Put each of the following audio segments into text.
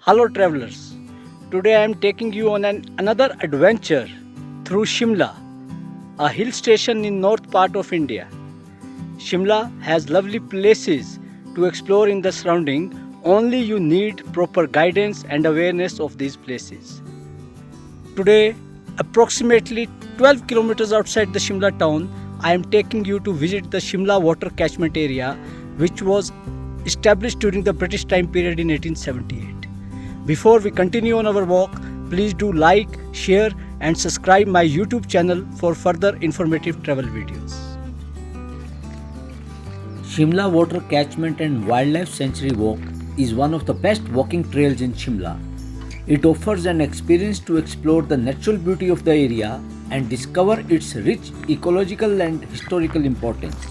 Hello travelers, today I am taking you on another adventure through Shimla, a hill station in north part of India. Shimla has lovely places to explore in the surrounding, only you need proper guidance and awareness of these places. Today, approximately 12 kilometers outside the Shimla town, I am taking you to visit the Shimla water catchment area which was established during the British time period in 1878. Before we continue on our walk, please do like, share and subscribe my YouTube channel for further informative travel videos. Shimla Water Catchment and Wildlife Sanctuary Walk is one of the best walking trails in Shimla. It offers an experience to explore the natural beauty of the area and discover its rich ecological and historical importance.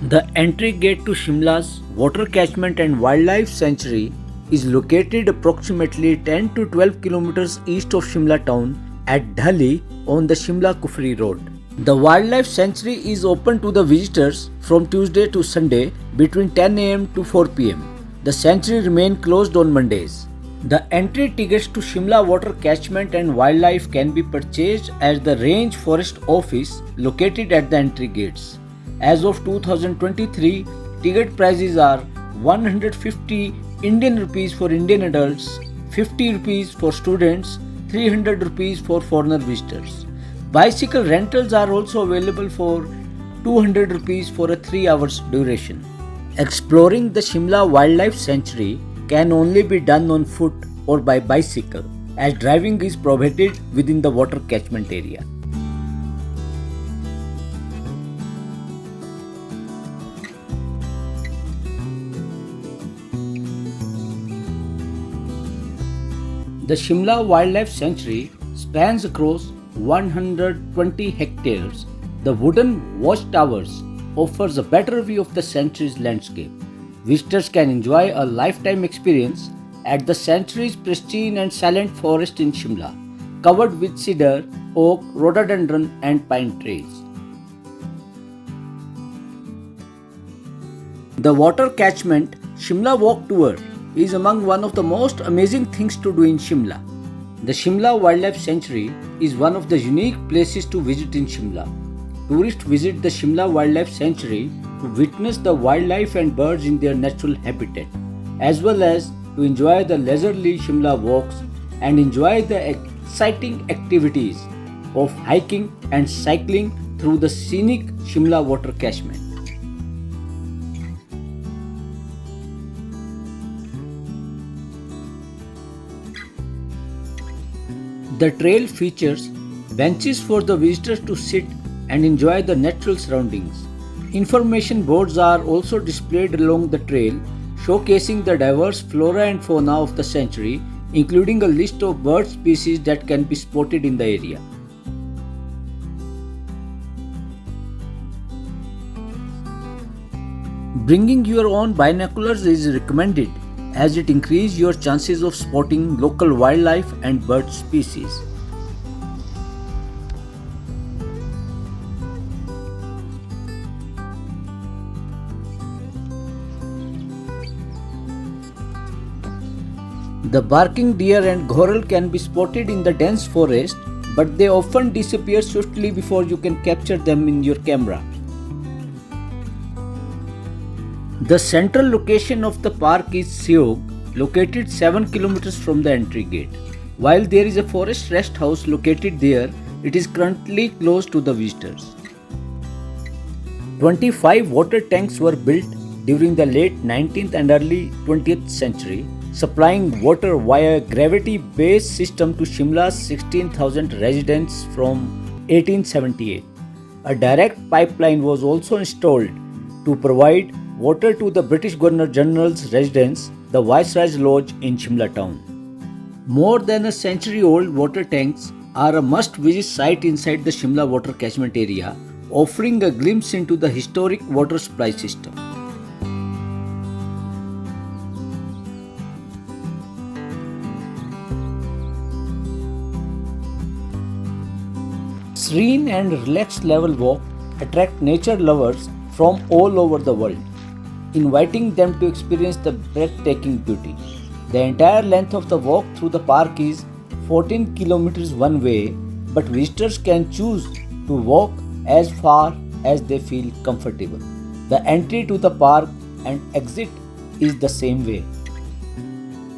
The entry gate to Shimla's Water Catchment and Wildlife Sanctuary is located approximately 10 to 12 kilometers east of Shimla town at Dhali on the Shimla-Kufri road. The Wildlife Sanctuary is open to the visitors from Tuesday to Sunday between 10 am to 4 pm. The sanctuary remains closed on Mondays. The entry tickets to Shimla Water Catchment and Wildlife can be purchased at the Range Forest Office located at the entry gates. As of 2023, ticket prices are 150 Indian rupees for Indian adults, 50 rupees for students, 300 rupees for foreigner visitors. Bicycle rentals are also available for 200 rupees for a 3 hours duration. Exploring the Shimla Wildlife Sanctuary can only be done on foot or by bicycle, as driving is prohibited within the water catchment area. The Shimla Wildlife Sanctuary spans across 120 hectares. The wooden watchtowers offers a better view of the sanctuary's landscape. Visitors can enjoy a lifetime experience at the sanctuary's pristine and silent forest in Shimla, covered with cedar, oak, rhododendron and pine trees. The water catchment Shimla Walk Tour is among one of the most amazing things to do in Shimla. The Shimla Wildlife Sanctuary is one of the unique places to visit in Shimla. Tourists visit the Shimla Wildlife Sanctuary to witness the wildlife and birds in their natural habitat, as well as to enjoy the leisurely Shimla walks and enjoy the exciting activities of hiking and cycling through the scenic Shimla water catchment. The trail features benches for the visitors to sit and enjoy the natural surroundings. Information boards are also displayed along the trail, showcasing the diverse flora and fauna of the sanctuary, including a list of bird species that can be spotted in the area. Bringing your own binoculars is recommended, as it increases your chances of spotting local wildlife and bird species. The barking deer and ghorl can be spotted in the dense forest, but they often disappear swiftly before you can capture them in your camera. The central location of the park is Seog, located 7 kilometers from the entry gate. While there is a forest rest house located there, it is currently closed to the visitors. 25 water tanks were built during the late 19th and early 20th century, supplying water via a gravity-based system to Shimla's 16,000 residents from 1878. A direct pipeline was also installed to provide water to the British Governor-General's residence, the Viceroy's Lodge in Shimla town. More than a century-old water tanks are a must-visit site inside the Shimla water catchment area, offering a glimpse into the historic water supply system. Serene and relaxed level walk attract nature lovers from all over the world. inviting them to experience the breathtaking beauty. The entire length of the walk through the park is 14 kilometers one way, but visitors can choose to walk as far as they feel comfortable. The entry to the park and exit is the same way.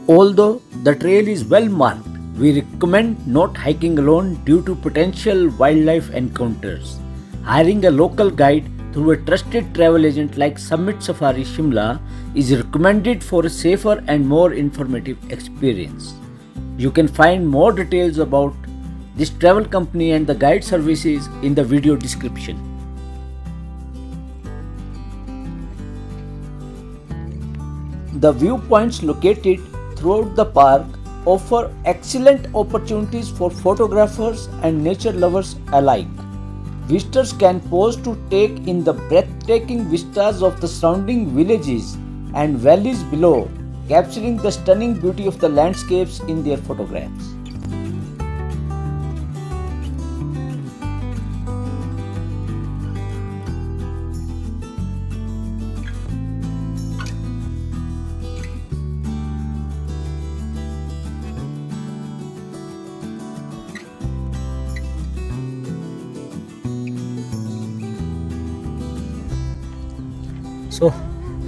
Although the trail is well marked, we recommend not hiking alone due to potential wildlife encounters. Hiring a local guide through a trusted travel agent like Summit Safari Shimla is recommended for a safer and more informative experience. You can find more details about this travel company and the guide services in the video description. The viewpoints located throughout the park offer excellent opportunities for photographers and nature lovers alike. Visitors can pause to take in the breathtaking vistas of the surrounding villages and valleys below, capturing the stunning beauty of the landscapes in their photographs. So,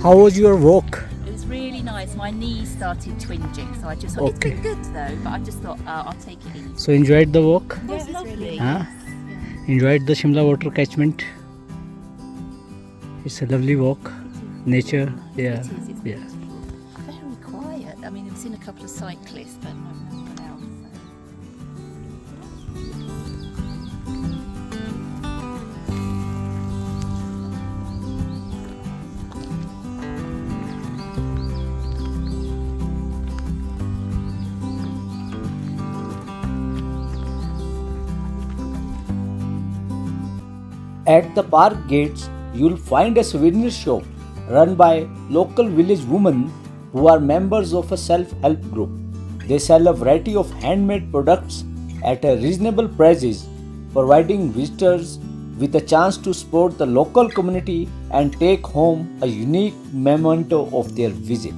how was your walk? It was really nice. My knees started twinging, so I just thought Okay. it's been good though. But I just thought I'll take it easy. So, enjoyed the walk? It was lovely. Huh? Enjoyed the Shimla water catchment? It's a lovely walk. Nature, yeah, It is. It's yeah. beautiful. Very quiet. I mean, I've seen a couple of cyclists, but not one else. At the park gates, you'll find a souvenir shop run by local village women who are members of a self-help group. They sell a variety of handmade products at a reasonable prices, providing visitors with a chance to support the local community and take home a unique memento of their visit.